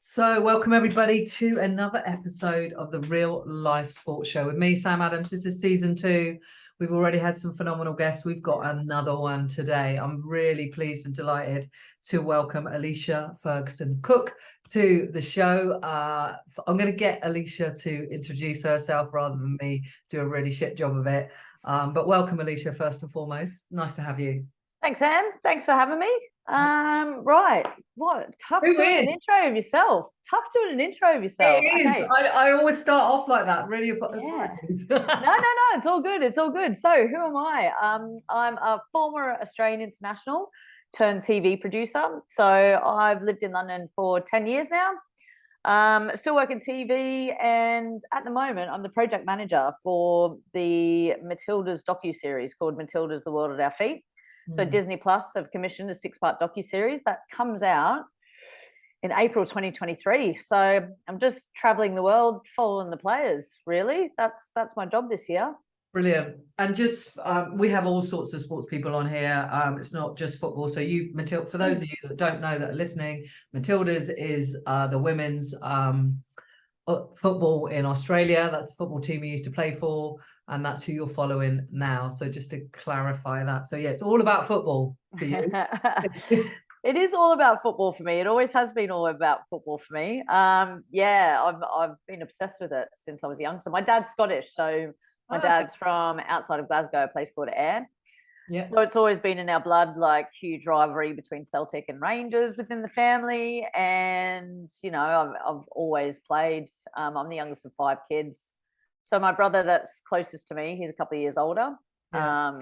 So welcome everybody to another episode of the Real Life Sports Show with me, Sam Adams. This is season 2. We've already had some phenomenal guests. We've got another one today. I'm really pleased and delighted to welcome Alicia Ferguson-Cook to the show. I'm going to get Alicia to introduce herself rather than me do a really shit job of it. But welcome, Alicia, first and foremost. Nice to have you. Thanks, Sam. Thanks for having me. Right. What? Tough doing an intro of yourself. Tough doing an intro of yourself. It is. Okay. I always start off like that. Really apologies. No. It's all good. It's all good. So who am I? I'm a former Australian international turned TV producer. So I've lived in London for 10 years now. Still work in TV, and at the moment I'm the project manager for the Matilda's docu-series called Matilda's The World at Our Feet. So Disney Plus have commissioned a 6-part docu-series that comes out in April 2023. So I'm just traveling the world, following the players, really. That's my job this year. Brilliant. And just we have all sorts of sports people on here. It's not just football. So you, Matilda, for those of you that don't know that are listening, Matilda's is the women's football in Australia. That's the football team you used to play for, and that's who you're following now. So just to clarify that. So yeah, it's all about football for you. It is all about football for me. It always has been all about football for me. Yeah, I've been obsessed with it since I was young. So my dad's Scottish, so my dad's from outside of Glasgow, a place called Ayr. Yeah. So it's always been in our blood, like huge rivalry between Celtic and Rangers within the family. And, you know, I've always played. I'm the youngest of 5 kids. So my brother that's closest to me, he's a couple of years older. Yeah.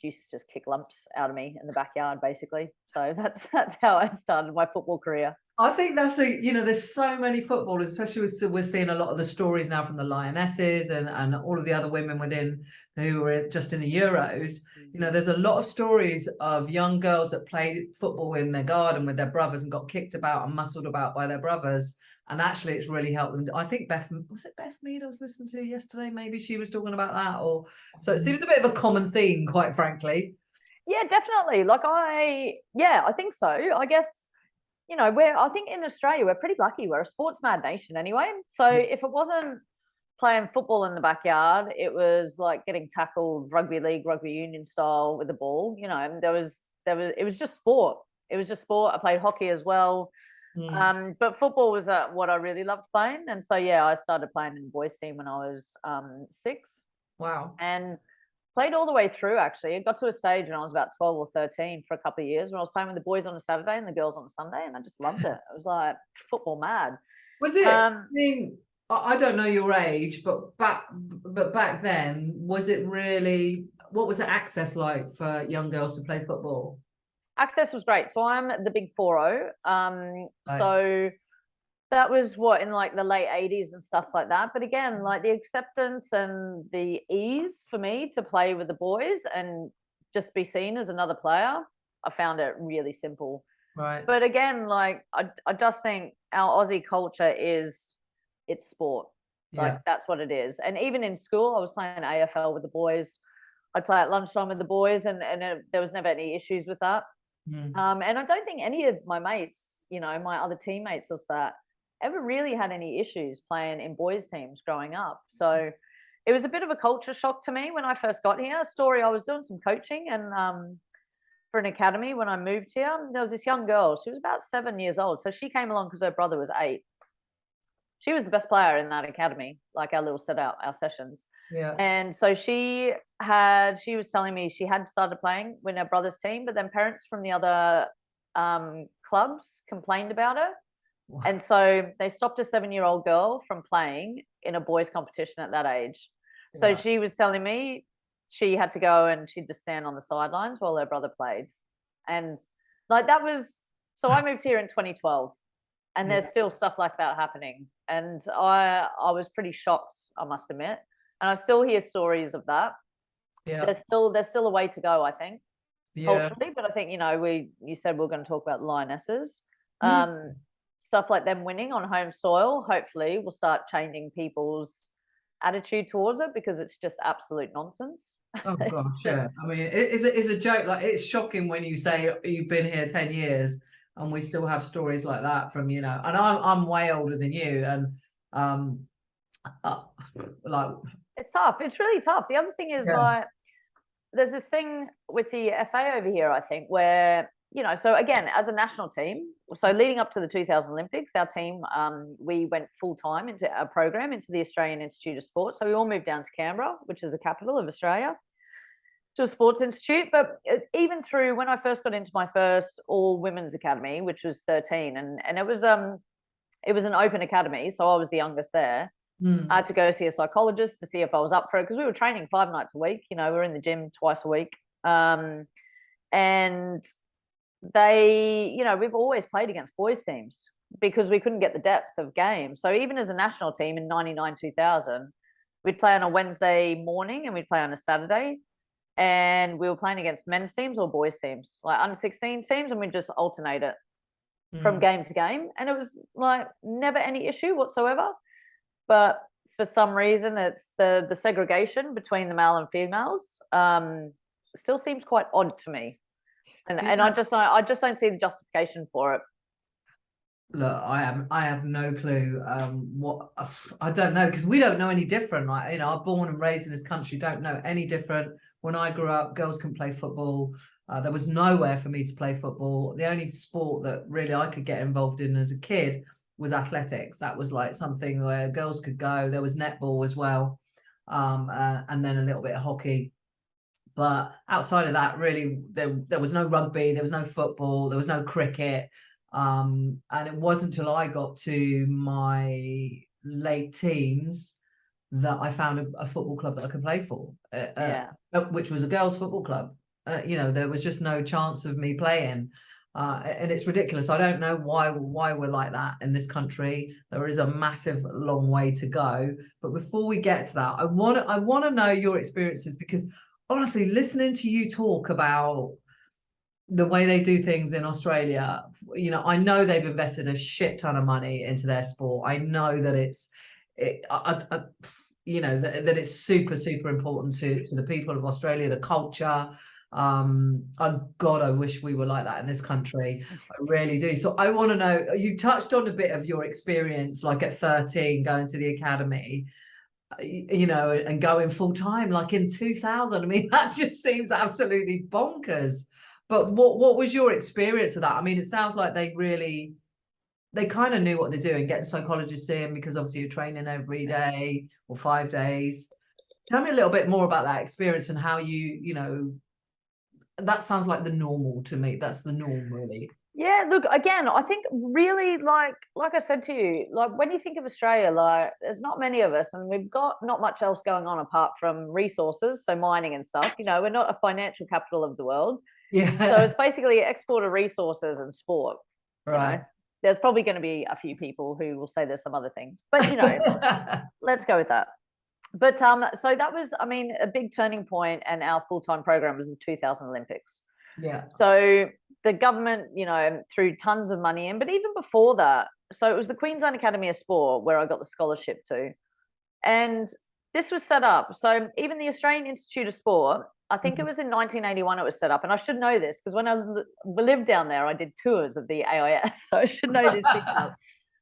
Used to just kick lumps out of me in the backyard, basically. So that's how I started my football career. I think that's there's so many footballers, especially we're seeing a lot of the stories now from the Lionesses and all of the other women within who were just in the Euros. You know, there's a lot of stories of young girls that played football in their garden with their brothers and got kicked about and muscled about by their brothers. And actually, it's really helped them. I think Beth Mead I was listening to yesterday? Maybe she was talking about that. So it seems a bit of a common theme, quite frankly. Yeah, definitely. I think so. I guess, you know, I think in Australia, we're pretty lucky. We're a sports mad nation anyway. So if it wasn't playing football in the backyard, it was like getting tackled rugby league, rugby union style with a ball. You know, and it was just sport. It was just sport. I played hockey as well. But football was what I really loved playing. And so, yeah, I started playing in the boys team when I was 6. Wow. And played all the way through, actually. It got to a stage when I was about 12 or 13 for a couple of years when I was playing with the boys on a Saturday and the girls on a Sunday, and I just loved it. It was like football mad. Was it? I mean, I don't know your age, but back then, was it really? What was the access like for young girls to play football? Access was great. So I'm the big 4-0. So that was in like the late 80s and stuff like that. But again, like the acceptance and the ease for me to play with the boys and just be seen as another player, I found it really simple. Right. But again, like I just think our Aussie culture it's sport. Like that's what it is. And even in school, I was playing AFL with the boys. I'd play at lunchtime with the boys, and there was never any issues with that. And I don't think any of my mates, you know, my other teammates ever really had any issues playing in boys teams growing up. So it was a bit of a culture shock to me when I first got here. I was doing some coaching and for an academy when I moved here. There was this young girl. She was about 7 years old. So she came along because her brother was 8. She was the best player in that academy, like our little our sessions. Yeah. And so she was telling me she had started playing with her brother's team, but then parents from the other clubs complained about her. Wow. And so they stopped a 7-year-old girl from playing in a boys competition at that age. So she was telling me she had to go and she'd just stand on the sidelines while her brother played. And like so I moved here in 2012. And there's still stuff like that happening. And I was pretty shocked, I must admit. And I still hear stories of that. Yeah. There's still a way to go, I think, culturally. But I think, you know, you said we're going to talk about Lionesses. Stuff like them winning on home soil, hopefully will start changing people's attitude towards it, because it's just absolute nonsense. Oh gosh, yeah. I mean, it's a joke. Like, it's shocking when you say you've been here 10 years. and we still have stories like that from, and I'm way older than you, and uh, like It's tough. It's really tough. The other thing is like, there's this thing with the FA over here, I think, where, so again, as a national team, so leading up to the 2000 Olympics, our team, we went full time into our program, into the Australian Institute of Sport. So we all moved down to Canberra, which is the capital of Australia, to a sports institute. But even through when I first got into my first all women's academy, which was 13, and it was an open academy, so I was the youngest there. I had to go see a psychologist to see if I was up for it, because we were training 5 nights a week. We were in the gym twice a week. And we've always played against boys teams because we couldn't get the depth of game. So even as a national team in 99, 2000, we'd play on a Wednesday morning and we'd play on a Saturday. And we were playing against men's teams or boys teams, like under 16 teams, and we'd just alternate it from game to game. And it was like never any issue whatsoever. But for some reason, it's the segregation between the male and females still seems quite odd to me, and I just don't see the justification for it. Look, I have no clue what I don't know, because we don't know any different. Like, I'm born and raised in this country, don't know any different. When I grew up, girls couldn't play football. There was nowhere for me to play football. The only sport that really I could get involved in as a kid was athletics. That was like something where girls could go. There was netball as well, and then a little bit of hockey. But outside of that, really, there was no rugby, there was no football, there was no cricket. And it wasn't until I got to my late teens that I found a football club that I could play for, which was a girls' football club. There was just no chance of me playing. And it's ridiculous. I don't know why we're like that in this country. There is a massive long way to go. But before we get to that, I want to know your experiences, because honestly, listening to you talk about the way they do things in Australia, I know they've invested a shit ton of money into their sport. I know that that it's super, super important to the people of Australia, the culture. God, I wish we were like that in this country. I really do. So I want to know, you touched on a bit of your experience, like at 13, going to the academy, and going full time, like in 2000. I mean, that just seems absolutely bonkers. But what was your experience of that? I mean, it sounds like they kind of knew what they're doing, getting psychologists in, because obviously you're training every day or 5 days. Tell me a little bit more about that experience and how that sounds like the normal to me. That's the norm, really. Yeah, look, again, I think really, like I said to you, like when you think of Australia, like there's not many of us, and we've got not much else going on apart from resources, so mining and stuff. We're not a financial capital of the world. Yeah. So it's basically export of resources and sport. Right. There's probably going to be a few people who will say there's some other things, but let's go with that. But so that was, I mean, a big turning point, and our full-time program was the 2000 Olympics. Yeah. So the government, threw tons of money in, but even before that, so it was the Queensland Academy of Sport where I got the scholarship to, and this was set up. So even the Australian Institute of Sport, I think it was in 1981 it was set up, and I should know this because when I lived down there, I did tours of the AIS, so I should know this detail.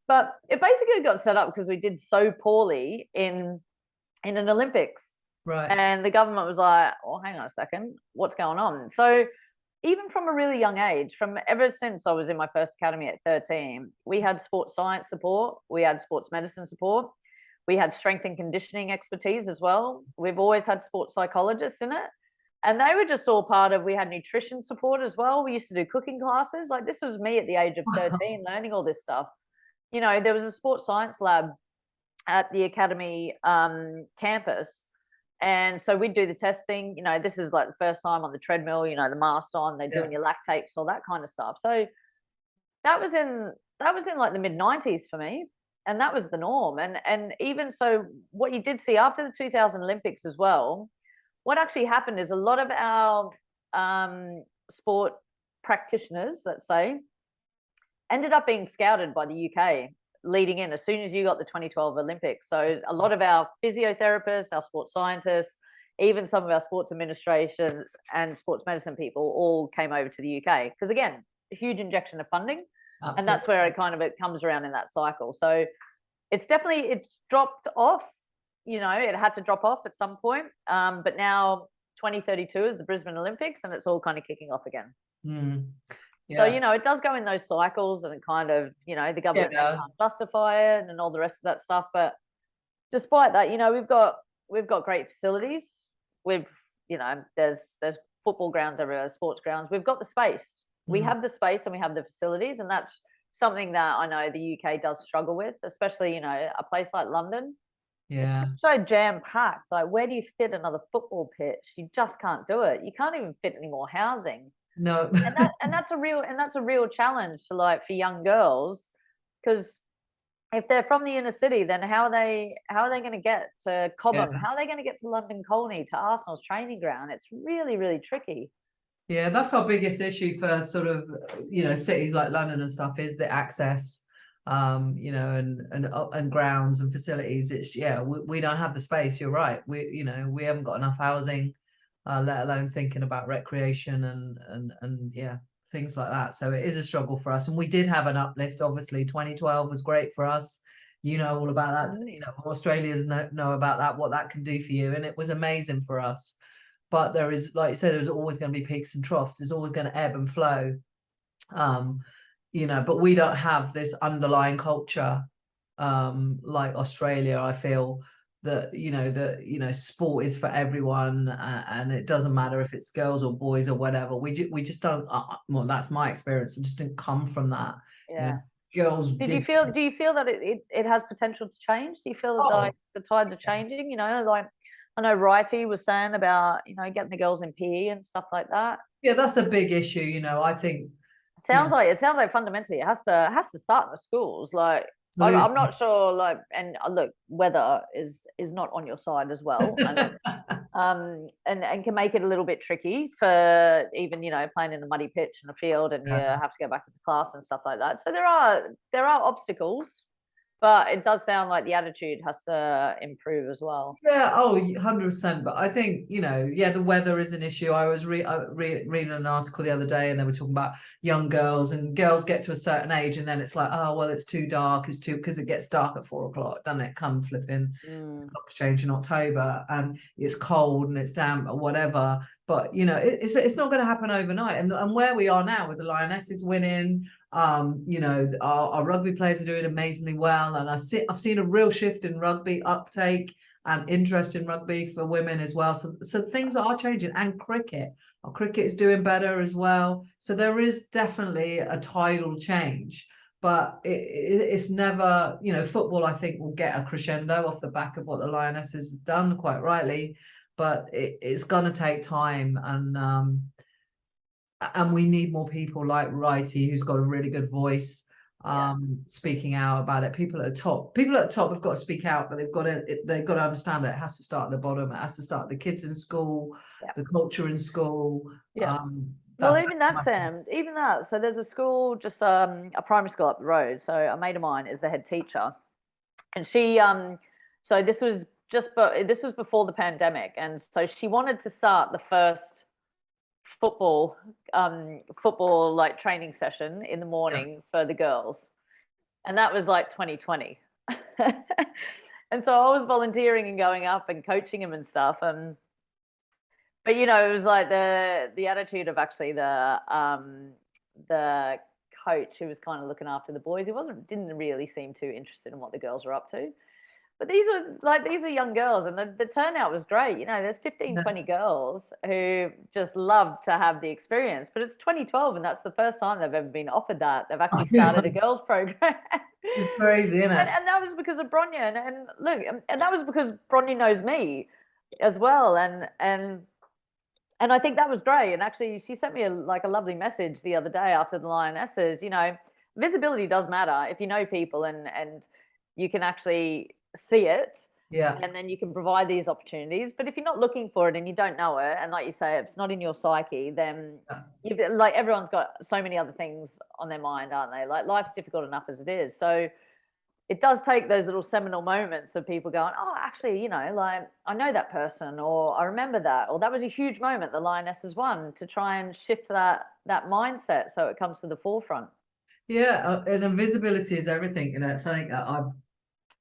But it basically got set up because we did so poorly in an Olympics. Right. And the government was like, well, hang on a second, what's going on? So even from a really young age, from ever since I was in my first academy at 13, we had sports science support, we had sports medicine support, we had strength and conditioning expertise as well. We've always had sports psychologists in it. And they were just all part of, we had nutrition support as well. We used to do cooking classes. Like this was me at the age of 13 learning all this stuff. There was a sports science lab at the academy campus. And so we'd do the testing, this is like the first time on the treadmill, the mask on, they're doing your lactates, all that kind of stuff. So that was in like the mid-90s for me. And that was the norm. And even so, what you did see after the 2000 Olympics as well, what actually happened is a lot of our sport practitioners, let's say, ended up being scouted by the UK leading in as soon as you got the 2012 Olympics. So a lot of our physiotherapists, our sports scientists, even some of our sports administration and sports medicine people all came over to the UK. Because again, huge injection of funding. Absolutely. And that's where it comes around in that cycle. So it's dropped off. You know, it had to drop off at some point. But now 2032 is the Brisbane Olympics, and it's all kind of kicking off again. Yeah. So, you know, it does go in those cycles, and it kind of, you know, the government can't justify it and all the rest of that stuff. But despite that, you know, we've got great facilities. You know, there's football grounds everywhere, sports grounds. We've got the space. We have the space and we have the facilities, and that's something that I know the UK does struggle with, especially, you know, a place like London. Yeah. It's just so jam packed. Like, where do you fit another football pitch? You just can't do it. You can't even fit any more housing. No. and that's a real challenge to, like, for young girls, because if they're from the inner city, then how are they going to get to Cobham? How are they going to get to London Colney, to Arsenal's training ground? It's really, really tricky. Yeah, that's our biggest issue for sort of, you know, cities like London and stuff, is the access, you know, and grounds and facilities. It's, yeah, we don't have the space. You're right. You know, we haven't got enough housing, let alone thinking about recreation and yeah, things like that. So it is a struggle for us. And we did have an uplift. Obviously 2012 was great for us. You know all about that. You know, Australians know about that, what that can do for you. And it was amazing for us. But there is, like you said, there's always going to be peaks and troughs. There's always going to ebb and flow. You know, but we don't have this underlying culture like Australia. I feel that, you know, sport is for everyone, and it doesn't matter if it's girls or boys or whatever. We just don't. Well, that's my experience. We just didn't come from that. Yeah. You know, girls. Do you feel that it has potential to change? Do you feel that like the tides are changing? You know, like, I know Righty was saying about, you know, getting the girls in PE and stuff like that. Yeah, that's a big issue. You know, I think it sounds like fundamentally it has to start in the schools. Like, I'm not sure. Like, and look, weather is not on your side as well, and can make it a little bit tricky for even, you know, playing in a muddy pitch in a field, and you have to go back into class and stuff like that. So there are obstacles. But it does sound like the attitude has to improve as well. Yeah, 100%. But I think, you know, yeah, the weather is an issue. I was reading an article the other day, and they were talking about young girls, and girls get to a certain age, and then it's like, oh, well, it's too dark. It's too, because it gets dark at 4 o'clock, doesn't it? Come flipping clock change in October, and it's cold and it's damp or whatever. But, you know, it's not going to happen overnight. And where we are now with the Lionesses winning, you know, our rugby players are doing amazingly well, and I've seen a real shift in rugby uptake and interest in rugby for women as well. So things are changing, and our cricket is doing better as well. So there is definitely a tidal change, but it's never, you know, football, I think, will get a crescendo off the back of what the Lionesses have done, quite rightly, but it's going to take time. And we need more people like Righty, who's got a really good voice, speaking out about it. People at the top have got to speak out, but they've got to understand that it has to start at the bottom. It has to start the kids in school, the culture in school. Well, even that, Sam, even that. So there's a school, just a primary school up the road. So a mate of mine is the head teacher, and she so this was before the pandemic, and so she wanted to start the first football like training session in the morning for the girls, and that was like 2020. And so I was volunteering and going up and coaching him and stuff, but you know, it was like the attitude of actually the coach who was kind of looking after the boys. He didn't really seem too interested in what the girls were up to. But these are young girls, and the turnout was great. You know, there's 15, 20 girls who just love to have the experience. But it's 2012, and that's the first time they've ever been offered that. They've actually started a girls program. It's crazy, isn't it? And that was because of Bronya. And look, and that was because Bronya knows me as well. And I think that was great. And actually, she sent me a lovely message the other day after the Lionesses. You know, visibility does matter if you know people and you can actually see it, and then you can provide these opportunities. But if you're not looking for it and you don't know it, and like you say, it's not in your psyche, then like, everyone's got so many other things on their mind, aren't they? Like, life's difficult enough as it is. So it does take those little seminal moments of people going, oh, actually, you know, like I know that person, or I remember that, or that was a huge moment the Lionesses won, to try and shift that mindset so it comes to the forefront. Yeah, and invisibility is everything. You know, it's something that I've,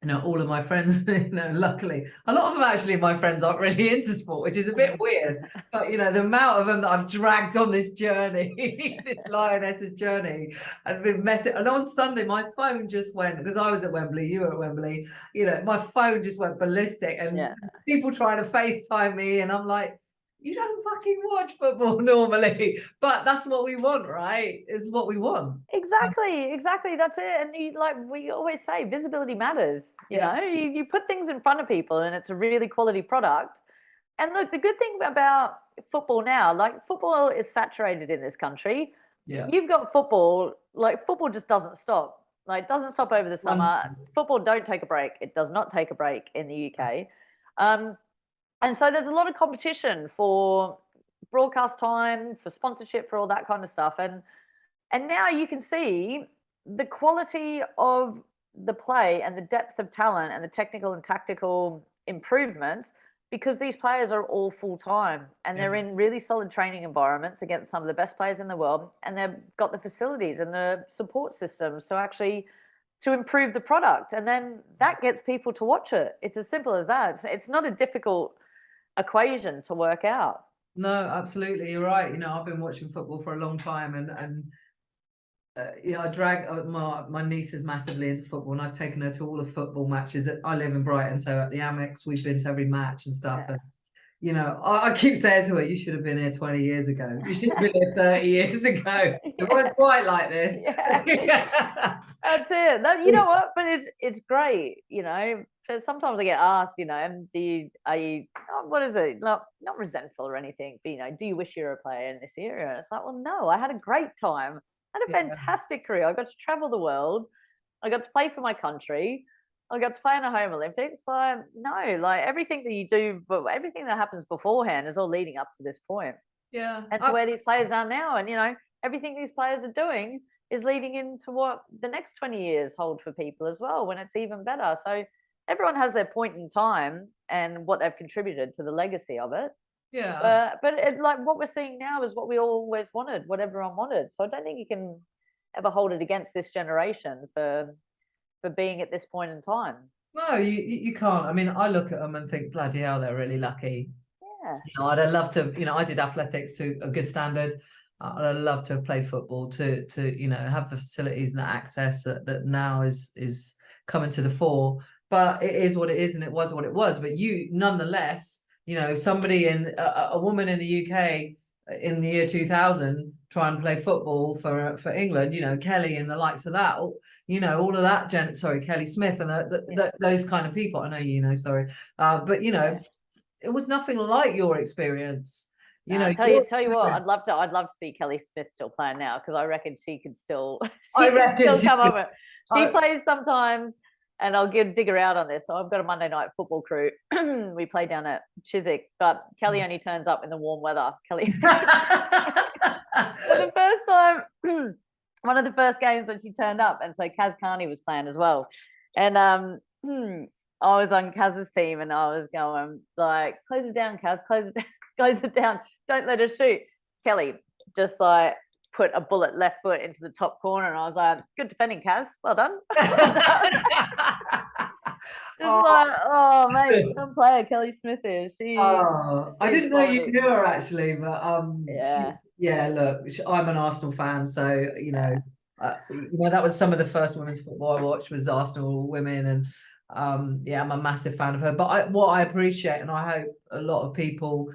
you know, all of my friends, you know, luckily, a lot of them actually, my friends aren't really into sport, which is a bit weird. But, you know, the amount of them that I've dragged on this journey, this Lionesses journey, and been messing. And on Sunday, my phone just went, because I was at Wembley, you were at Wembley, you know, my phone just went ballistic, and people trying to FaceTime me. And I'm like, you don't fucking watch football normally, but that's what we want, right? It's what we want. Exactly. That's it. And like we always say, visibility matters. You know, you put things in front of people, and it's a really quality product. And look, the good thing about football now, like football is saturated in this country. Yeah. You've got football, like football just doesn't stop. Like it doesn't stop over the summer. Football don't take a break. It does not take a break in the UK. And so there's a lot of competition for broadcast time, for sponsorship, for all that kind of stuff. And now you can see the quality of the play and the depth of talent and the technical and tactical improvements, because these players are all full time and they're in really solid training environments against some of the best players in the world, and they've got the facilities and the support systems to improve the product, and then that gets people to watch it. It's as simple as that. It's not a difficult equation to work out. No, absolutely, you're right. You know, I've been watching football for a long time, and you know, I drag my niece is massively into football, and I've taken her to all the football matches. I live in Brighton, so at the Amex we've been to every match and stuff. And you know, I keep saying to her, you should have been here 20 years ago. You should have been here 30 years ago. It wasn't quite like this. That's it. You know what? But it's great, you know. Sometimes I get asked, you know, are you what is it? Not resentful or anything, but you know, do you wish you were a player in this area? And it's like, well, no, I had a great time. I had a fantastic career. I got to travel the world. I got to play for my country. I got to play in the home Olympics. Like, no, like everything that you do, but everything that happens beforehand is all leading up to this point. Yeah. And to where these players are now. And, you know, everything these players are doing is leading into what the next 20 years hold for people as well, when it's even better. So everyone has their point in time and what they've contributed to the legacy of it. Yeah. But like what we're seeing now is what we always wanted, what everyone wanted. So I don't think you can ever hold it against this generation for being at this point in time. No, you can't. I mean, I look at them and think, bloody hell, they're really lucky. Yeah. You know, I'd love to, you know, I did athletics to a good standard. I'd love to have played football to you know, have the facilities and the access that now is coming to the fore. But it is what it is, and it was what it was. But you, nonetheless, you know, somebody in a woman in the UK in the year 2000 try and play football for England, you know, Kelly and the likes of that, you know, all of that Kelly Smith and those kind of people. I know, you know, sorry, but you know, it was nothing like your experience. You know, tell you what, I'd love to see Kelly Smith still playing now, because I reckon she could still come up. She plays sometimes, and I'll dig her out on this. So I've got a Monday night football crew. We play down at Chiswick, but Kelly only turns up in the warm weather. Kelly, the first time, one of the first games when she turned up, and so Kaz Carney was playing as well, and I was on Kaz's team, and I was going like, close it down, Kaz, close it down, don't let her shoot. Kelly just like put a bullet left foot into the top corner, and I was like, good defending, Kaz, well done. Like, oh mate, some player Kelly Smith is. I didn't know you knew her actually, but look, I'm an Arsenal fan, so you know, that was some of the first women's football I watched was Arsenal women, and I'm a massive fan of her. But what I appreciate, and I hope a lot of people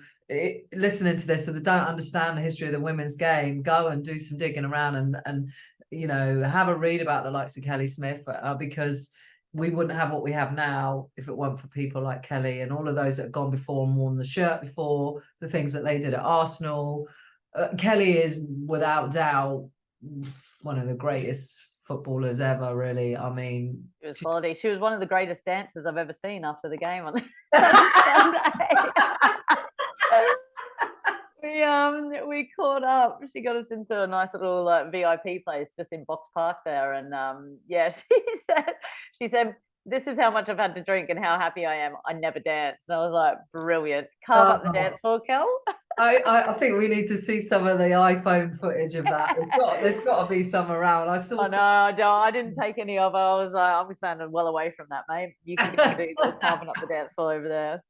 listening to this, so they don't understand the history of the women's game, go and do some digging around and you know, have a read about the likes of Kelly Smith, because we wouldn't have what we have now if it weren't for people like Kelly and all of those that have gone before and worn the shirt before, the things that they did at Arsenal. Kelly is without doubt one of the greatest footballers ever, really. I mean, she was quality. She was one of the greatest dancers I've ever seen after the game on Sunday. we caught up. She got us into a nice little VIP place just in Box Park there, and yeah, she said this is how much I've had to drink and how happy I am. I never danced, and I was like, brilliant. Carve up the dance floor, Kel. I think we need to see some of the iPhone footage of that. There's got to be some around. I saw. No, I didn't take any of it. I was like, I'm standing well away from that, mate. You can do carving up the dance floor over there.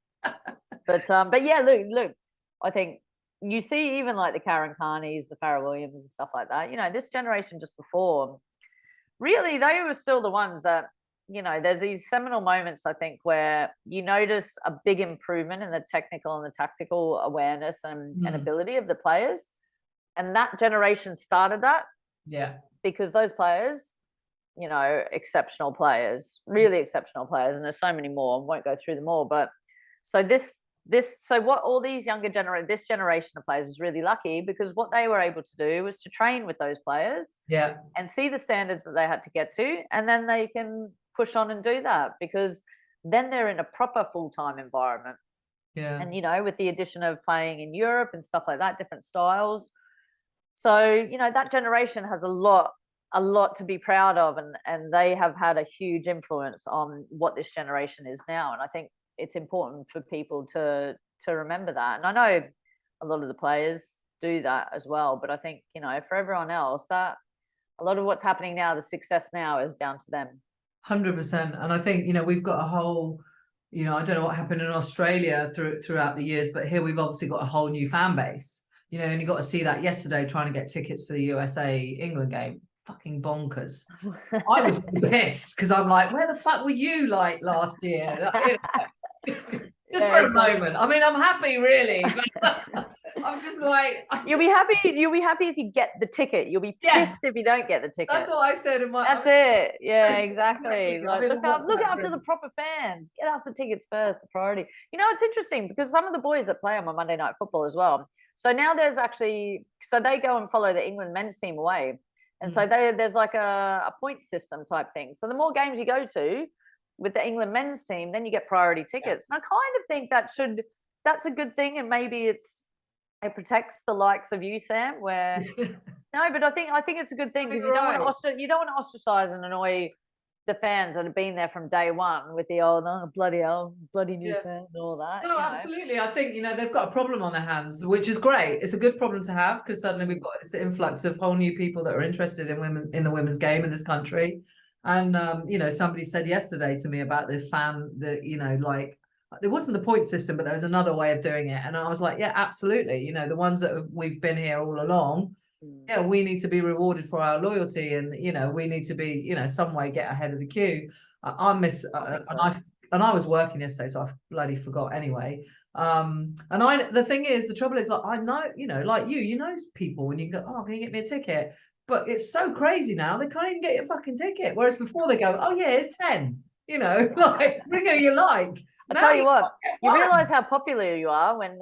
But yeah, look. I think you see even like the Karen Carneys, the Farrah Williams, and stuff like that. You know, this generation just before, really, they were still the ones that, you know, there's these seminal moments, I think, where you notice a big improvement in the technical and the tactical awareness and ability of the players. And that generation started that. Yeah. Because those players, you know, exceptional players, really exceptional players, and there's so many more. I won't go through them all, but so so what all these this generation of players is really lucky, because what they were able to do was to train with those players, and see the standards that they had to get to, and then they can push on and do that, because then they're in a proper full-time environment. And you know, with the addition of playing in Europe and stuff like that, different styles. So, you know, that generation has a lot to be proud of, and they have had a huge influence on what this generation is now. And I think it's important for people to remember that. And I know a lot of the players do that as well, but I think, you know, for everyone else, that a lot of what's happening now, the success now, is down to them. 100%. And I think, you know, we've got a whole, you know, I don't know what happened in Australia throughout the years, but here we've obviously got a whole new fan base, you know, and you got to see that yesterday trying to get tickets for the USA England game. Fucking bonkers. I was pissed because I'm like, where the fuck were you like last year? Just for a moment. I mean, I'm happy really, but I'm just like, you'll be happy if you get the ticket. You'll be pissed if you don't get the ticket. That's what I said in my. That's it. Yeah, exactly. Like, look after the proper fans. Get us the tickets first, the priority. You know, it's interesting because some of the boys that play on my Monday Night Football as well. So now there's actually, so they go and follow the England men's team away, and so there's like a point system type thing. So the more games you go to with the England men's team, then you get priority tickets. And I kind of think that's a good thing, and maybe it protects the likes of you, Sam, where no, but I think it's a good thing, because you don't want to ostracize and annoy the fans that have been there from day one with the old bloody new fan and all that. No, absolutely. I think, you know, they've got a problem on their hands, which is great. It's a good problem to have, because suddenly we've got this influx of whole new people that are interested in the women's game in this country. And you know, somebody said yesterday to me about the fan that, you know, like, there wasn't the point system, but there was another way of doing it. And I was like, yeah, absolutely. You know, the ones that we've been here all along, yeah, we need to be rewarded for our loyalty, and, you know, we need to be, you know, some way get ahead of the queue. I was working yesterday, so I bloody forgot anyway. The thing is, the trouble is, like, I know, you know, like you know people when you go, oh, can you get me a ticket? But it's so crazy now, they can't even get your fucking ticket. Whereas before they go, oh yeah, it's 10, you know, like, bring who you like. I tell you what, you realise how popular you are when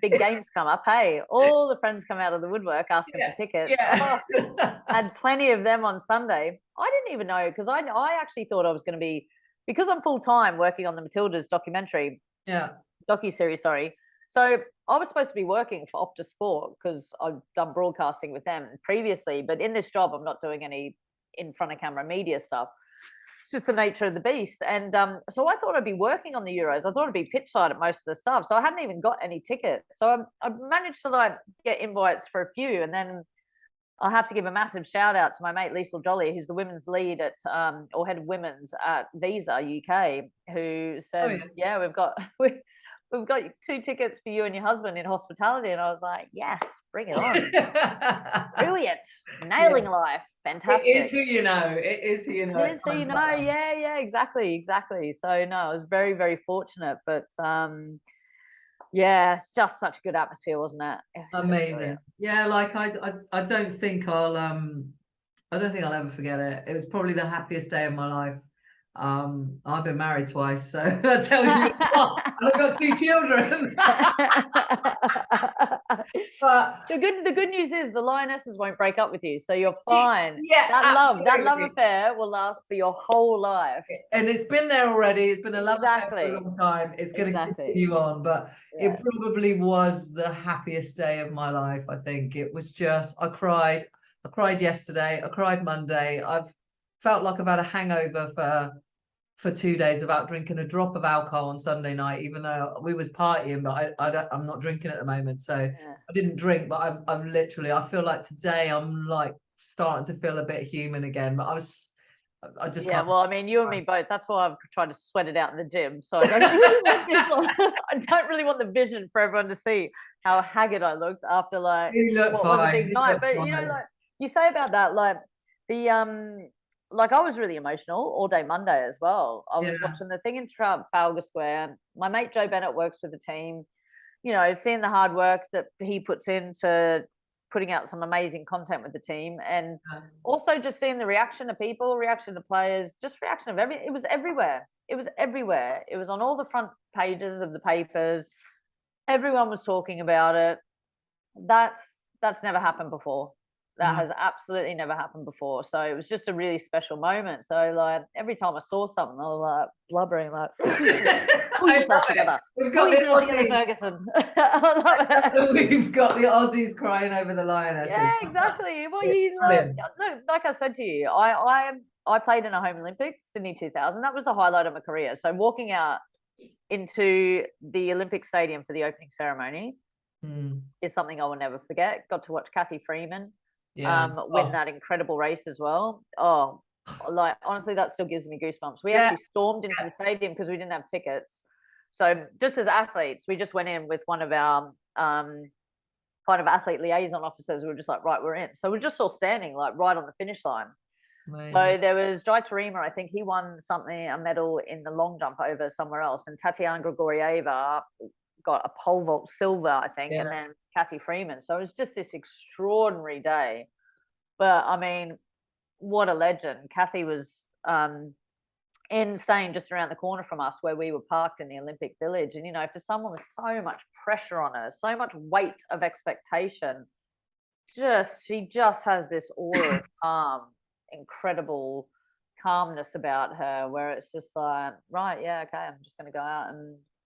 big games come up. Hey, all the friends come out of the woodwork asking for tickets. Yeah. Oh, had plenty of them on Sunday. I didn't even know, because I actually thought I was going to be, because I'm full time working on the Matilda's docuseries, sorry. So I was supposed to be working for Optus Sport, because I've done broadcasting with them previously, but in this job I'm not doing any in front of camera media stuff. It's just the nature of the beast. And so I thought I'd be working on the Euros. I thought I'd be pitch side at most of the stuff. So I hadn't even got any tickets. So I managed to like get invites for a few. And then I'll have to give a massive shout out to my mate, Liesl Jolly, who's the women's lead at, or head of women's at Visa UK, who said, yeah, we've got 2 tickets for you and your husband in hospitality. And I was like, yes, bring it on. Brilliant. Nailing life. Fantastic. It is who you know. It is who you know. It is who you know. Yeah, exactly. So no, I was very, very fortunate. But yeah, it's just such a good atmosphere, wasn't it? Amazing. Yeah, like I don't think I'll ever forget it. It was probably the happiest day of my life. I've been married twice, so that tells you a lot. I've got 2 children. But the good news is the lionesses won't break up with you, so you're fine. yeah, That love absolutely. affair will last for your whole life. And it's been there already. It's been a love affair for a Exactly. long time. It's going to Exactly. continue on, but Yeah. it probably was the happiest day of my life. I think it was just, I cried yesterday. I cried Monday. I've felt like I've had a hangover for 2 days without drinking a drop of alcohol on Sunday night, even though we was partying, but I'm not drinking at the moment. So Yeah. I didn't drink, but I've literally, I feel like today I'm like starting to feel a bit human again, but I just Yeah, can't. well, I mean, you and me both. That's why I've tried to sweat it out in the gym. So I don't really want this on. I don't really want the vision for everyone to see how haggard I looked after like You look what was a fine. big You night. look But you know, fine. like you say about that, like the like I was really emotional all day Monday as well. I was Yeah. watching the thing in Trafalgar Square. My mate Joe Bennett works with the team. You know, seeing the hard work that he puts into putting out some amazing content with the team, and also just seeing the reaction of people, reaction of players, just reaction of everything. It was everywhere. It was everywhere. It was on all the front pages of the papers. Everyone was talking about it. That's never happened before. That No. has absolutely never happened before. So it was just a really special moment. So like every time I saw something, I was like blubbering, like pull yourself together. We've Pull got the yourself together, Aussie. Ferguson. I love it. We've got the Aussies crying over the lionesses. Yeah, exactly. Well, It's you brilliant. look, like I said to you, I played in a home Olympics, Sydney 2000. That was the highlight of my career. So walking out into the Olympic Stadium for the opening ceremony is something I will never forget. Got to watch Kathy Freeman win that incredible race as well. Oh, like honestly, that still gives me goosebumps. We actually stormed into the stadium because we didn't have tickets. So just as athletes, we just went in with one of our kind of athlete liaison officers. We were just like, right, we're in. So we're just all standing like right on the finish line. Amazing. So there was Jai Tarima, I think he won a medal in the long jump over somewhere else. And Tatiana Grigorieva got a pole vault silver, I think, and then Kathy Freeman. So it was just this extraordinary day. But I mean, what a legend. Kathy was staying just around the corner from us where we were parked in the Olympic Village. And, you know, for someone with so much pressure on her, so much weight of expectation, she just has this aura of calm, incredible calmness about her, where it's just like, right, yeah, okay, I'm just going to go out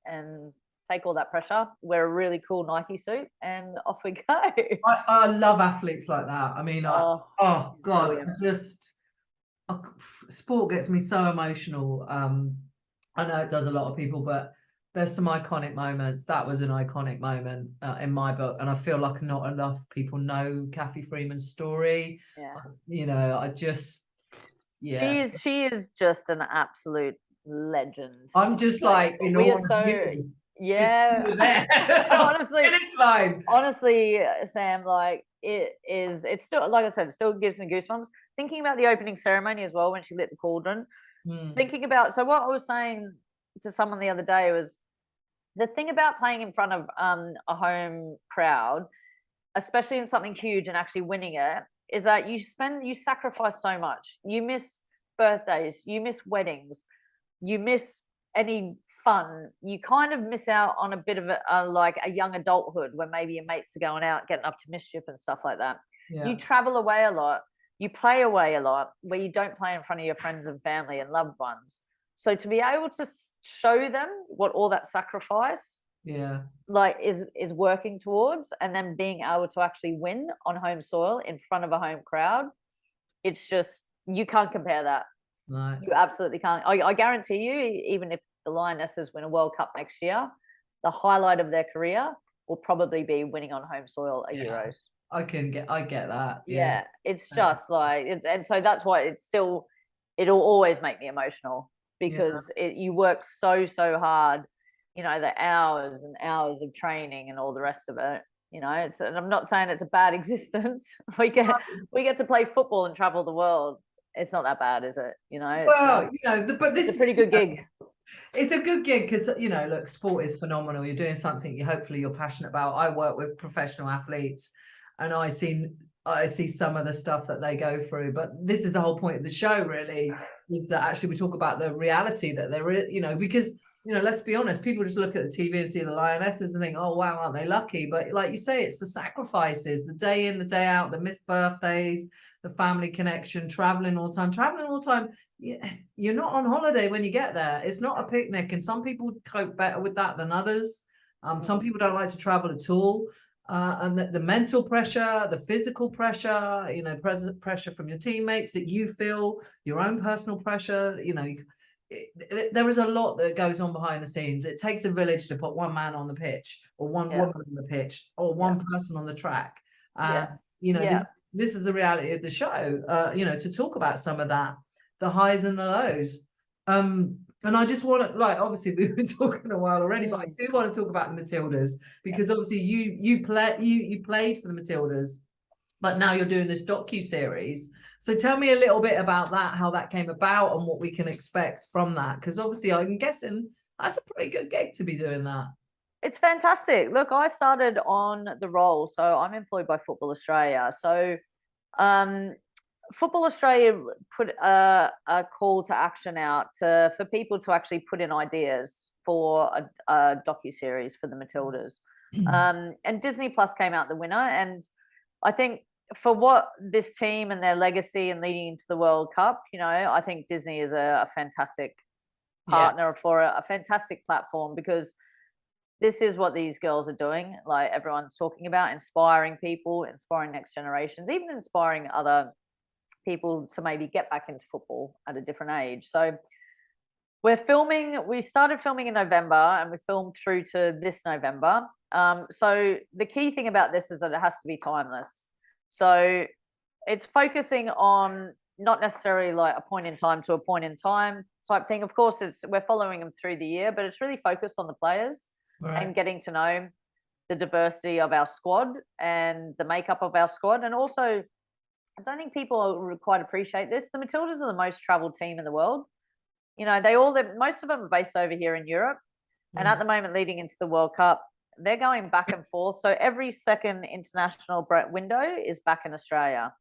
and take all that pressure, wear a really cool Nike suit, and off we go. I love athletes like that. I mean, oh God, sport gets me so emotional. I know it does a lot of people, but there's some iconic moments. That was an iconic moment in my book, and I feel like not enough people know Kathy Freeman's story. Yeah, you know, she is just an absolute legend. I'm just like in we awe are so of you. yeah. Honestly, finish line. Honestly, Sam, like it's still, like I said, it still gives me goosebumps thinking about the opening ceremony as well when she lit the cauldron. Thinking about, so what I was saying to someone the other day was the thing about playing in front of a home crowd, especially in something huge and actually winning it, is that you sacrifice so much. You miss birthdays, you miss weddings, you miss any fun. You kind of miss out on a bit of like a young adulthood where maybe your mates are going out getting up to mischief and stuff like that. You travel away a lot, you play away a lot, where you don't play in front of your friends and family and loved ones. So to be able to show them what all that sacrifice like is working towards, and then being able to actually win on home soil in front of a home crowd, it's just, you can't compare that. No. You absolutely can't. I guarantee you, even if the Lionesses win a World Cup next year, the highlight of their career will probably be winning on home soil at Euros. I get that. Yeah, it's just like, and so that's why it'll always make me emotional, because you work so hard, you know, the hours and hours of training and all the rest of it. You know, and I'm not saying it's a bad existence. We get to play football and travel the world. It's not that bad, is it? You know, well, you know, but this is a pretty good gig. It's a good gig because, you know, look, sport is phenomenal. You're doing something hopefully you're passionate about. I work with professional athletes, and I see some of the stuff that they go through. But this is the whole point of the show, really, is that actually we talk about the reality that there is, you know, because you know, let's be honest, people just look at the TV and see the Lionesses and think, oh, wow, aren't they lucky? But like you say, it's the sacrifices, the day in, the day out, the missed birthdays, the family connection, traveling all the time. Traveling all the time, you're not on holiday when you get there. It's not a picnic. And some people cope better with that than others. Some people don't like to travel at all. And the mental pressure, the physical pressure, you know, pressure from your teammates that you feel, your own personal pressure, you know, there is a lot that goes on behind the scenes. It takes a village to put one man on the pitch, or one woman on the pitch, or one person on the track. You know, this is the reality of the show. You know, to talk about some of that, the highs and the lows. And I just want to, like, obviously we've been talking a while already, but I do want to talk about the Matildas, because obviously you played for the Matildas, but now you're doing this docu-series. So tell me a little bit about that, how that came about and what we can expect from that. Because obviously I'm guessing that's a pretty good gig to be doing that. It's fantastic. Look, I started on the role, so I'm employed by Football Australia. So Football Australia put a call to action out for people to actually put in ideas for a docu-series for the Matildas. And Disney Plus came out the winner. And I think for what this team and their legacy and leading into the World Cup, you know, I think Disney is a fantastic partner for a fantastic platform, because this is what these girls are doing. Like everyone's talking about, inspiring people, inspiring next generations, even inspiring other people to maybe get back into football at a different age. So we started filming in November, and we filmed through to this November. So the key thing about this is that it has to be timeless. So it's focusing on not necessarily like a point in time to a point in time type thing. Of course, we're following them through the year, but it's really focused on the players and getting to know the diversity of our squad and the makeup of our squad. And also, I don't think people quite appreciate this. The Matildas are the most traveled team in the world. You know, most of them are based over here in Europe. And at the moment, leading into the World Cup, they're going back and forth. So every second international window is back in Australia.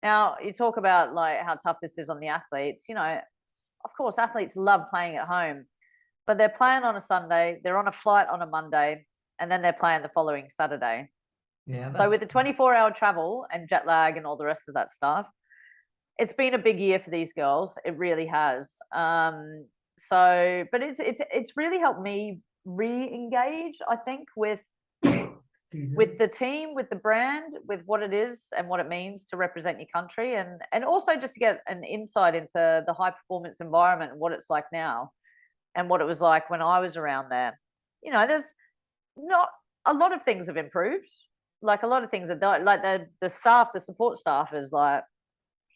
Now, you talk about like how tough this is on the athletes. You know, of course, athletes love playing at home, but they're playing on a Sunday, they're on a flight on a Monday, and then they're playing the following Saturday. So with the 24-hour travel and jet lag and all the rest of that stuff, it's been a big year for these girls. It really has. But it's really helped me re-engage, I think, with the team, with the brand, with what it is and what it means to represent your country, and also just to get an insight into the high performance environment and what it's like now and what it was like when I was around there. You know, there's not a lot of things have improved. Like a lot of things are like the staff, the support staff is like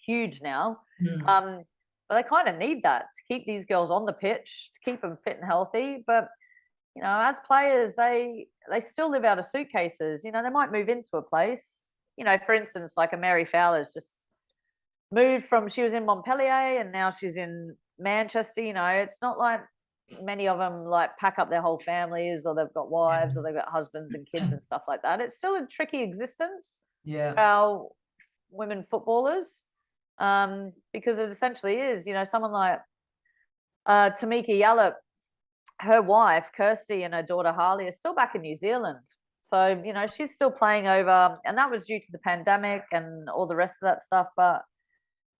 huge now. But they kind of need that to keep these girls on the pitch, to keep them fit and healthy. But you know, as players, they still live out of suitcases. You know, they might move into a place. You know, for instance, like a Mary Fowler's just moved from, she was in Montpellier and now she's in Manchester. You know, it's not like many of them like pack up their whole families, or they've got wives, or they've got husbands and kids and stuff like that. It's still a tricky existence for our women footballers, because it essentially is. You know, someone like Tamika Yallop, her wife Kirsty and her daughter Harley are still back in New Zealand. So, you know, she's still playing over, and that was due to the pandemic and all the rest of that stuff. But,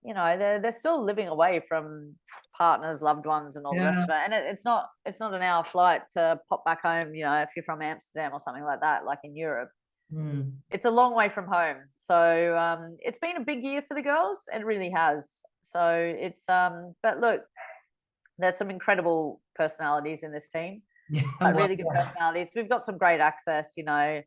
you know, they're still living away from partners, loved ones, and all the rest of it. And it's not an hour flight to pop back home, you know, if you're from Amsterdam or something like that, like in Europe. It's a long way from home. So it's been a big year for the girls. It really has. So it's but look, there's some incredible personalities in this team. Really good personalities. We've got some great access, you know.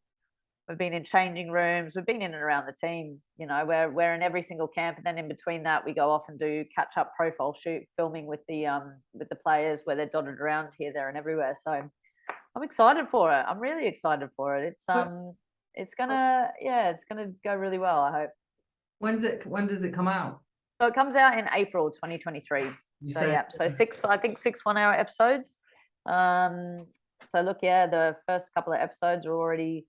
We've been in changing rooms. We've been in and around the team, you know, we're in every single camp. And then in between that, we go off and do catch-up profile shoot filming with the players, where they're dotted around here, there, and everywhere. So I'm excited for it. I'm really excited for it. It's gonna go really well, I hope. When does it come out? So it comes out in April 2023. So 6 1-hour episodes. So look, the first couple of episodes are already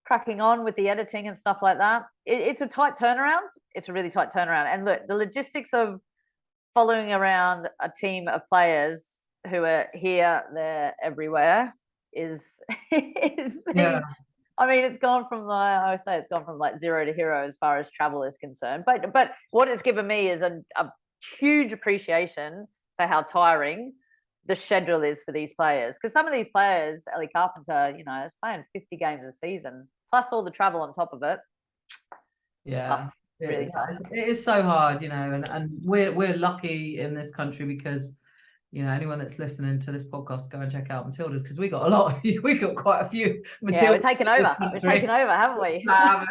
cracking on with the editing and stuff like that. It's a tight turnaround. It's a really tight turnaround. And look, the logistics of following around a team of players who are here, there, everywhere is is Yeah. being. I mean, it's gone from I would say it's gone from like 0 to hero as far as travel is concerned. But what it's given me is a huge appreciation for how tiring the schedule is for these players. Because some of these players, Ellie Carpenter, you know, is playing 50 games a season, plus all the travel on top of it. Yeah. Tough, really tough. It is so hard, you know, and we're lucky in this country because, you know, anyone that's listening to this podcast, go and check out Matilda's, because we got a lot. We got quite a few Matildas. Yeah, we're taking over. We're taking over, haven't we? Sam,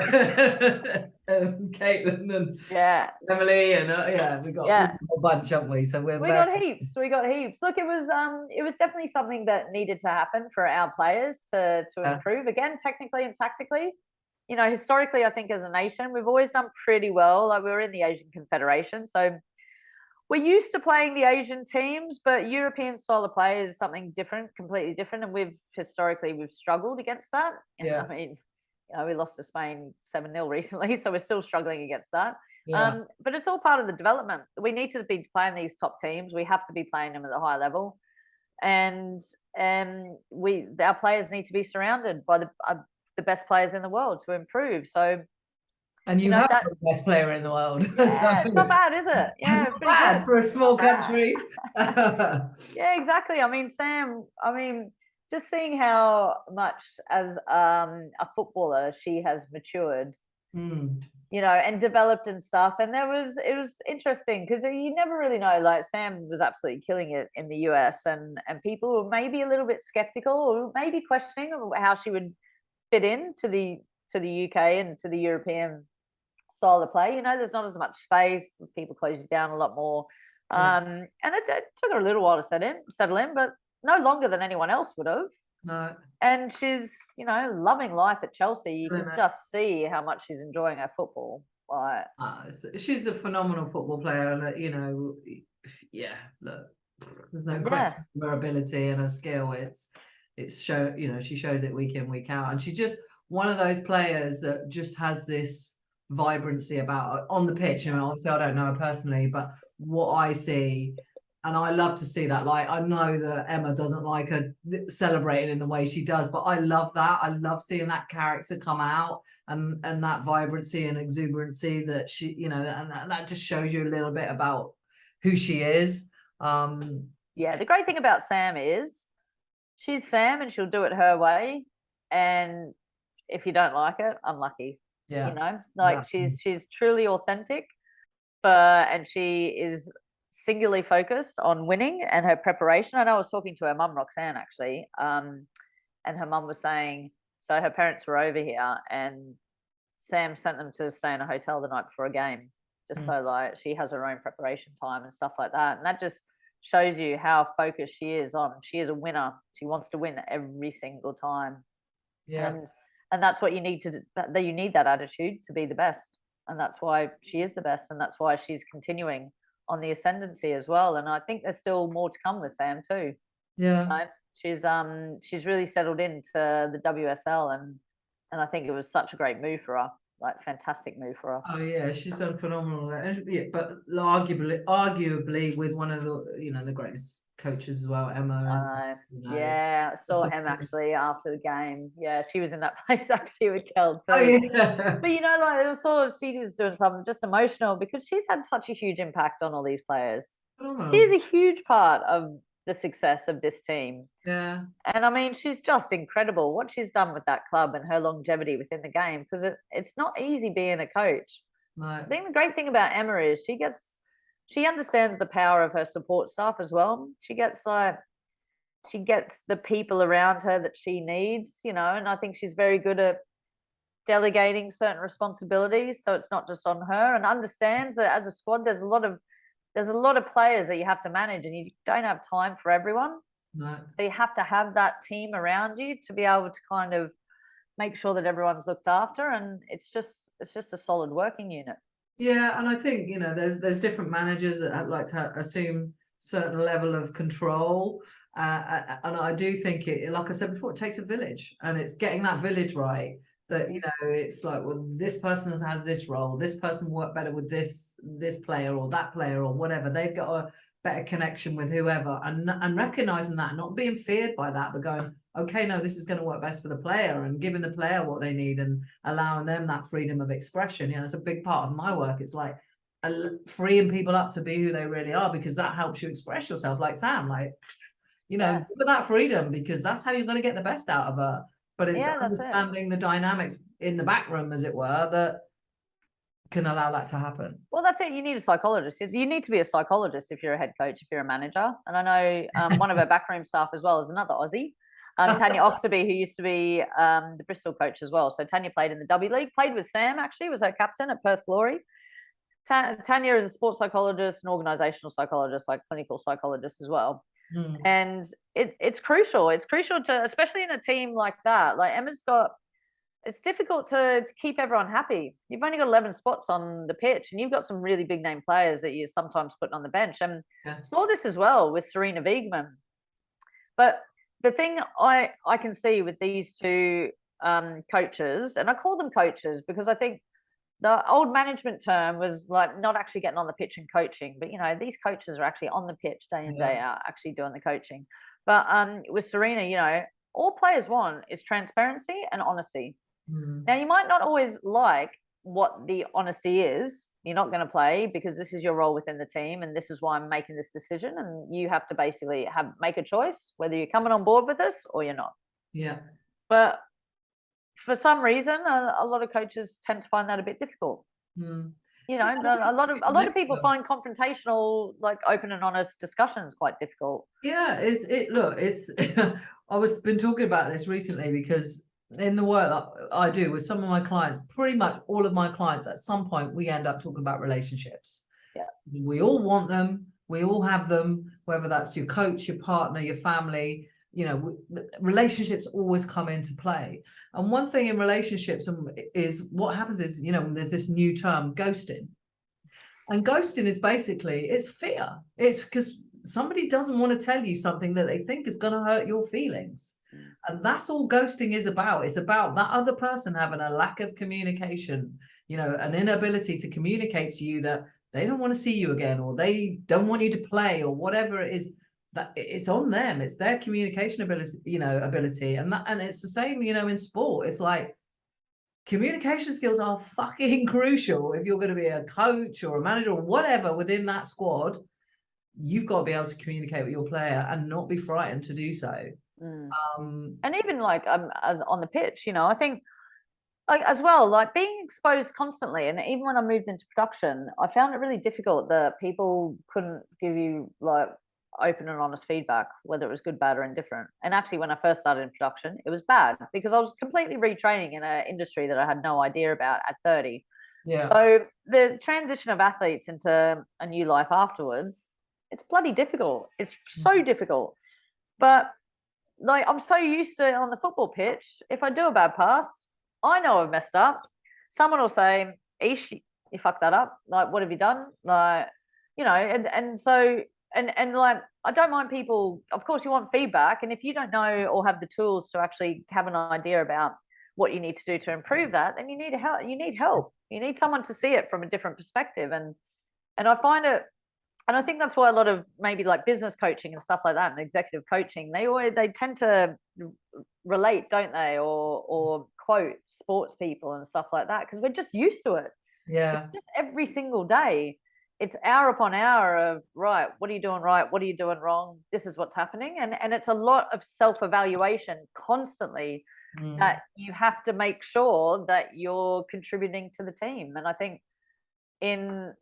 Caitlin, and Emily, and we got a bunch, haven't we? So we got heaps. We got heaps. Look, it was definitely something that needed to happen for our players to improve again, technically and tactically. You know, historically, I think as a nation, we've always done pretty well. Like, we were in the Asian Confederation, so we're used to playing the Asian teams, but European style of play is something different, completely different, and we've struggled against that. Yeah. I mean, you know, we lost to Spain 7-0 recently, so we're still struggling against that. Yeah. But it's all part of the development. We need to be playing these top teams. We have to be playing them at a high level, and our players need to be surrounded by the best players in the world to improve. So. And you have the best player in the world. Yeah, it's not bad, is it? Yeah, not bad for a small country. Yeah, exactly. I mean, Sam, just seeing how much as a footballer she has matured, you know, and developed and stuff. And it was interesting because you never really know. Like, Sam was absolutely killing it in the US, and people were maybe a little bit skeptical or maybe questioning how she would fit in to the UK and to the European style of play. You know, there's not as much space, people close you down a lot more, and it took her a little while to settle in, but no longer than anyone else would have. No. And she's, you know, loving life at Chelsea. You can just see how much she's enjoying her football. Like, she's a phenomenal football player, and you know, look, there's no question of her ability and her skill. You know, she shows it week in, week out, and she's just one of those players that just has this vibrancy about her on the pitch. And obviously I don't know her personally, but what I see, and I love to see that. Like, I know that Emma doesn't like her celebrating in the way she does, but I love that. I love seeing that character come out and that vibrancy and exuberancy that she, you know, and that just shows you a little bit about who she is. The great thing about Sam is she's Sam and she'll do it her way, and if you don't like it, unlucky. Yeah, you know, like, she's truly authentic, and she is singularly focused on winning and her preparation. I know I was talking to her mum, Roxanne, actually, and her mum was saying, so her parents were over here and Sam sent them to stay in a hotel the night before a game, just so like she has her own preparation time and stuff like that. And that just shows you how focused she is a winner. She wants to win every single time. And that's what you need to do. You need that attitude to be the best, and that's why she is the best, and that's why she's continuing on the ascendancy as well. And I think there's still more to come with Sam too. Yeah, right? She's really settled into the WSL, and I think it was such a great move for her, like, fantastic move for her. Oh yeah, she's done phenomenal. But arguably with one of the, you know, the greatest coaches as well, Emma. I saw him actually after the game. Yeah, she was in that place actually with Kel too. Oh, yeah. But you know, like, it was sort of, she was doing something just emotional because she's had such a huge impact on all these players. She's a huge part of the success of this team. Yeah. And I mean, she's just incredible what she's done with that club and her longevity within the game, because it's not easy being a coach. No. I think the great thing about Emma is she understands the power of her support staff as well. She gets the people around her that she needs, you know, and I think she's very good at delegating certain responsibilities, so it's not just on her, and understands that as a squad there's a lot of players that you have to manage, and you don't have time for everyone. No. So you have to have that team around you to be able to kind of make sure that everyone's looked after, and it's just a solid working unit. Yeah, and I think, you know, there's different managers that like to assume certain level of control, and I do think it, like I said before, it takes a village, and it's getting that village right that, you know, it's like, well, this person has this role, this person work better with this player or that player or whatever. They've got a better connection with whoever, and recognizing that, not being feared by that, but going, okay, no, this is going to work best for the player, and giving the player what they need and allowing them that freedom of expression. You know, it's a big part of my work. It's like freeing people up to be who they really are, because that helps you express yourself, like Sam, like, you know, give her that freedom, because that's how you're going to get the best out of her. But it's understanding the dynamics in the back room, as it were, that can allow that to happen. Well, that's it. You need a psychologist. You need to be a psychologist if you're a head coach, if you're a manager. And I know one of our backroom staff as well is another Aussie, Tanya Oxaby, who used to be the Bristol coach as well. So Tanya played in the W League, played with Sam, actually, was her captain at Perth Glory. Tanya is a sports psychologist, an organizational psychologist, like clinical psychologist as well. And it's crucial. It's crucial to, especially in a team like that. Like Emma's got, it's difficult to keep everyone happy. You've only got 11 spots on the pitch, and you've got some really big name players that you're sometimes putting on the bench. And saw this as well with Serena Wiegman. But the thing I can see with these two coaches, and I call them coaches because I think the old management term was like not actually getting on the pitch and coaching, but you know, these coaches are actually on the pitch day in, day out, actually doing the coaching. But with Serena, you know, all players want is transparency and honesty. Now, you might not always like what the honesty is. You're not going to play because this is your role within the team, and this is why I'm making this decision. And you have to basically make a choice whether you're coming on board with us or you're not. Yeah. But for some reason, a lot of coaches tend to find that a bit difficult. You know, a lot of people find confrontational, like open and honest discussions quite difficult. Yeah, it's I was been talking about this recently, because in the work that I do with some of my clients, pretty much all of my clients, at some point we end up talking about relationships. Yeah, we all want them, we all have them, whether that's your coach, your partner, your family. You know, relationships always come into play. And one thing in relationships is what happens is, you know, there's this new term, ghosting. And ghosting is basically, it's fear. It's because somebody doesn't want to tell you something that they think is going to hurt your feelings. And that's all ghosting is about. It's about that other person having a lack of communication, you know, an inability to communicate to you that they don't want to see you again, or they don't want you to play, or whatever it is. That it's on them. It's their communication ability, you know, and it's the same, you know, in sport. It's like communication skills are fucking crucial. If you're going to be a coach or a manager or whatever within that squad, you've got to be able to communicate with your player and not be frightened to do so. And even like on the pitch, you know, I think like as well, like being exposed constantly, and even when I moved into production, I found it really difficult that people couldn't give you like open and honest feedback, whether it was good, bad, or indifferent. And actually, when I first started in production, it was bad because I was completely retraining in an industry that I had no idea about at 30. Yeah. So the transition of athletes into a new life afterwards, it's bloody difficult. It's so difficult. But like, I'm so used to on the football pitch, if I do a bad pass, I know I've messed up. Someone will say, Ish, you fucked that up. Like, what have you done? Like, you know, and so and like, I don't mind people, of course you want feedback, and if you don't know or have the tools to actually have an idea about what you need to do to improve that, then you need help. You need someone to see it from a different perspective. And I find it, and I think that's why a lot of maybe like business coaching and stuff like that and executive coaching, they tend to relate, don't they, or quote sports people and stuff like that, because we're just used to it. Yeah. It's just every single day. It's hour upon hour of, right, what are you doing right? What are you doing wrong? This is what's happening. And it's a lot of self-evaluation constantly that you have to make sure that you're contributing to the team. And I think in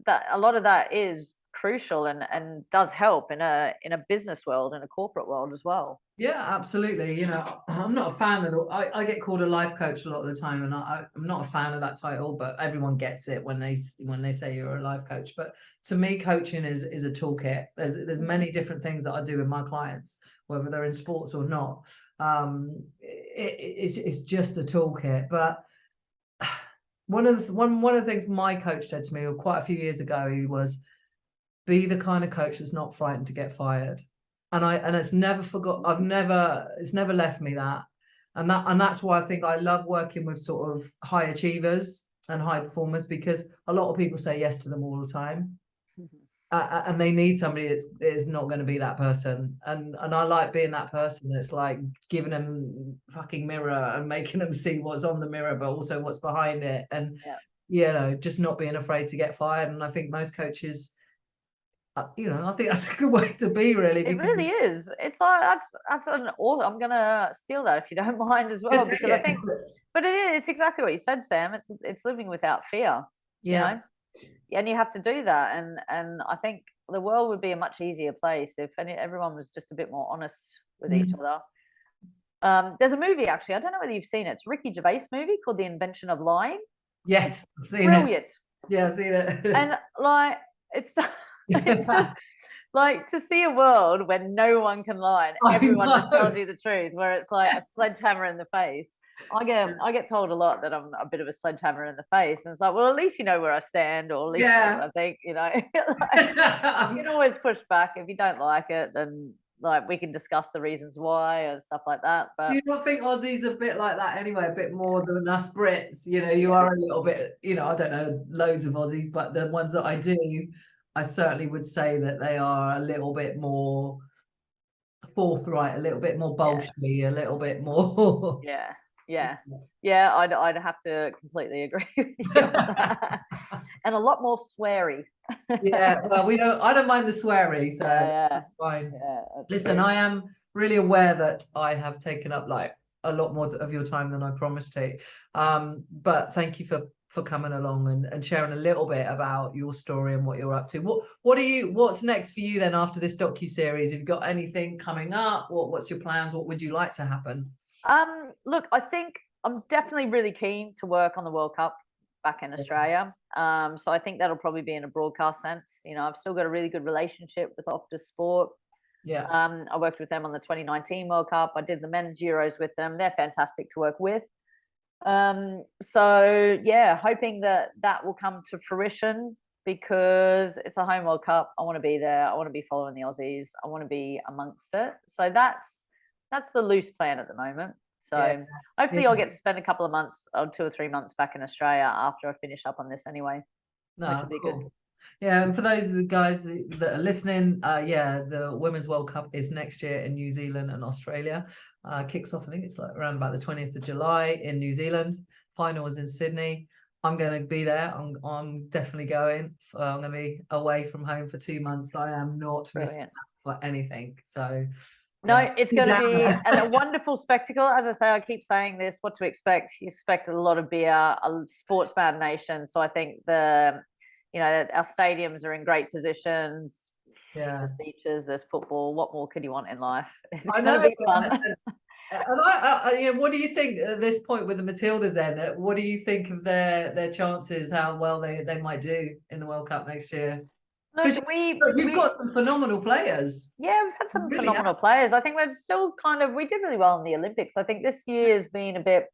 that, a lot of that is crucial and does help in a business world and a corporate world as well. Yeah, absolutely. You know, I'm not a fan of I get called a life coach a lot of the time, and I'm not a fan of that title, but everyone gets it when they say you're a life coach. But to me, coaching is a toolkit. There's many different things that I do with my clients, whether they're in sports or not. It's just a toolkit. But one of the things my coach said to me quite a few years ago, he was, be the kind of coach that's not frightened to get fired. And it's never left me that. And that's why I think I love working with sort of high achievers and high performers, because a lot of people say yes to them all the time. And they need somebody that is not going to be that person, and I like being that person that's like giving them fucking mirror and making them see what's on the mirror but also what's behind it, and just not being afraid to get fired. And I think most coaches, I think that's a good way to be, really. It really is. It's like that's an order. I'm gonna steal that if you don't mind as well, because I think, but it is, it's exactly what you said, Sam. It's living without fear. You know, and you have to do that. And I think the world would be a much easier place if everyone was just a bit more honest with each other. There's a movie, actually, I don't know whether you've seen it. It's a Ricky Gervais movie called The Invention of Lying. Yes, I've seen brilliant. Yeah, I've seen it. And like it's just like to see a world where no one can lie and everyone just tells you the truth, where it's like a sledgehammer in the face. I get told a lot that I'm a bit of a sledgehammer in the face, and it's like, well, at least you know where I stand, or at least you know what I think, like, you can always push back. If you don't like it, then like we can discuss the reasons why and stuff like that. But you don't think Aussie's a bit like that anyway, a bit more than us Brits? You are a little bit, I don't know loads of Aussies, but the ones that I do, I certainly would say that they are a little bit more forthright, a little bit more bolshy, a little bit more. I'd have to completely agree with you on that. And a lot more sweary. Well, I don't mind the sweary, so that's fine. Listen, true. I am really aware that I have taken up like a lot more of your time than I promised to, but thank you for coming along and sharing a little bit about your story and what you're up to. What's next for you then after this docu-series? Have you got anything coming up? What's your plans? What would you like to happen? Look, I think I'm definitely really keen to work on the World Cup back in Australia. So I think that'll probably be in a broadcast sense. I've still got a really good relationship with Optus Sport. I worked with them on the 2019 World Cup. I did the men's Euros with them. They're fantastic to work with. So yeah, hoping that will come to fruition, because it's a home World Cup. I want to be there. I want to be following the Aussies. I want to be amongst it. So that's the loose plan at the moment. So hopefully I'll get to spend a couple of months, or 2 or 3 months back in Australia after I finish up on this anyway. No, which will be good. Yeah, and for those of the guys that are listening, the Women's World Cup is next year in New Zealand and Australia. Kicks off, I think it's like around about the 20th of July in New Zealand. Final is in Sydney. I'm going to be there. I'm definitely going. I'm going to be away from home for 2 months. I am not missing out for anything. So no, it's going to be a wonderful spectacle. As I say, I keep saying this, what to expect. You expect a lot of beer, a sports mad nation. So I think our stadiums are in great positions. There's beaches, there's football. What more could you want in life? It's going to be fun. What do you think at this point with the Matildas then? What do you think of their chances, how well they might do in the World Cup next year? Look, you've got some phenomenal players. Yeah, we've had some phenomenal players. I think we're still we did really well in the Olympics. I think this year's been a bit,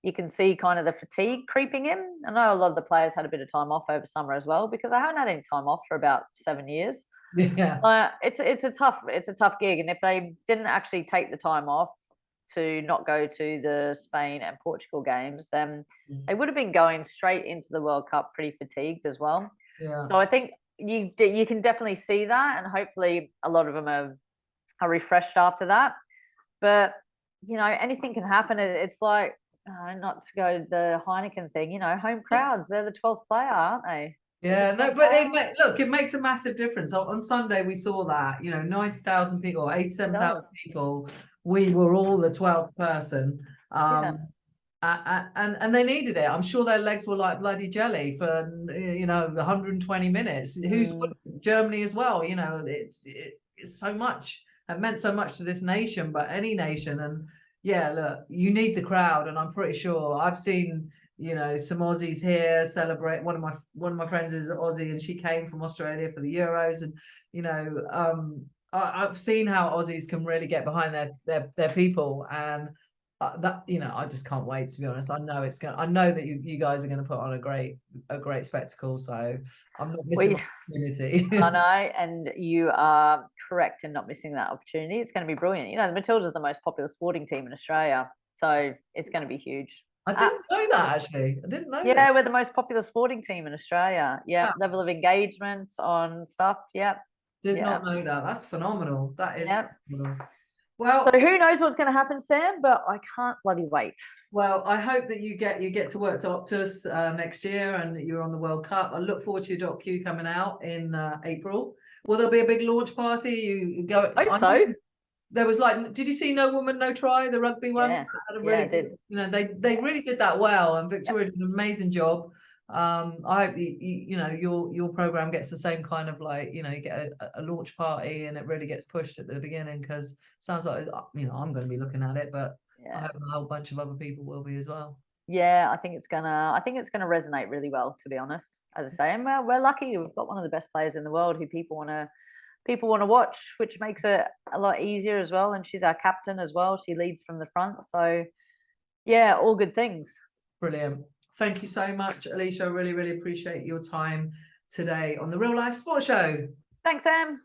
you can see kind of the fatigue creeping in. I know a lot of the players had a bit of time off over summer as well, because I haven't had any time off for about 7 years. Yeah. It's a tough gig. And if they didn't actually take the time off to not go to the Spain and Portugal games, then they would have been going straight into the World Cup pretty fatigued as well. So I think you can definitely see that, and hopefully a lot of them are refreshed after that. But anything can happen. It's like, not to go the Heineken thing, home crowds, they're the 12th player, aren't they? Yeah, no, but it makes a massive difference. On Sunday we saw that 90,000 people, or 87,000 people, we were all the 12th person. And they needed it. I'm sure their legs were like bloody jelly for 120 minutes. Who's Germany as well? It's so much. It meant so much to this nation, but any nation. And look, you need the crowd, and I'm pretty sure I've seen some Aussies here celebrate. One of my friends is Aussie, and she came from Australia for the Euros, and I've seen how Aussies can really get behind their people, and I just can't wait, to be honest. I know that you guys are going to put on a great spectacle, so I'm not missing the opportunity. I know, and you are correct in not missing that opportunity. It's going to be brilliant. The Matildas are the most popular sporting team in Australia. So it's going to be huge. I didn't know that, actually. I didn't know Yeah, that. we're the most popular sporting team in Australia. Yeah, level of engagement on stuff. Yep. Did not know that. That's phenomenal. That is phenomenal. Well, so who knows what's going to happen, Sam? But I can't bloody wait. Well, I hope that you get to work to Optus next year, and that you're on the World Cup. I look forward to your .q coming out in April. Will there be a big launch party? You go? Hope so. There was like, did you see No Woman No Try, the rugby one? Yeah, Really, I did. You know, they really did that well, and Victoria did an amazing job. I hope you know your program gets the same kind of, like, you know, you get a launch party and it really gets pushed at the beginning, because it sounds like, you know, I'm going to be looking at it, but I hope a whole bunch of other people will be as well. Yeah, I think it's gonna resonate really well, to be honest. As I say, and we're lucky. We've got one of the best players in the world who people want to watch, which makes it a lot easier as well. And she's our captain as well. She leads from the front. So yeah, all good things. Brilliant. Thank you so much, Alicia. I really, really appreciate your time today on the Real Life Sports Show. Thanks, Em.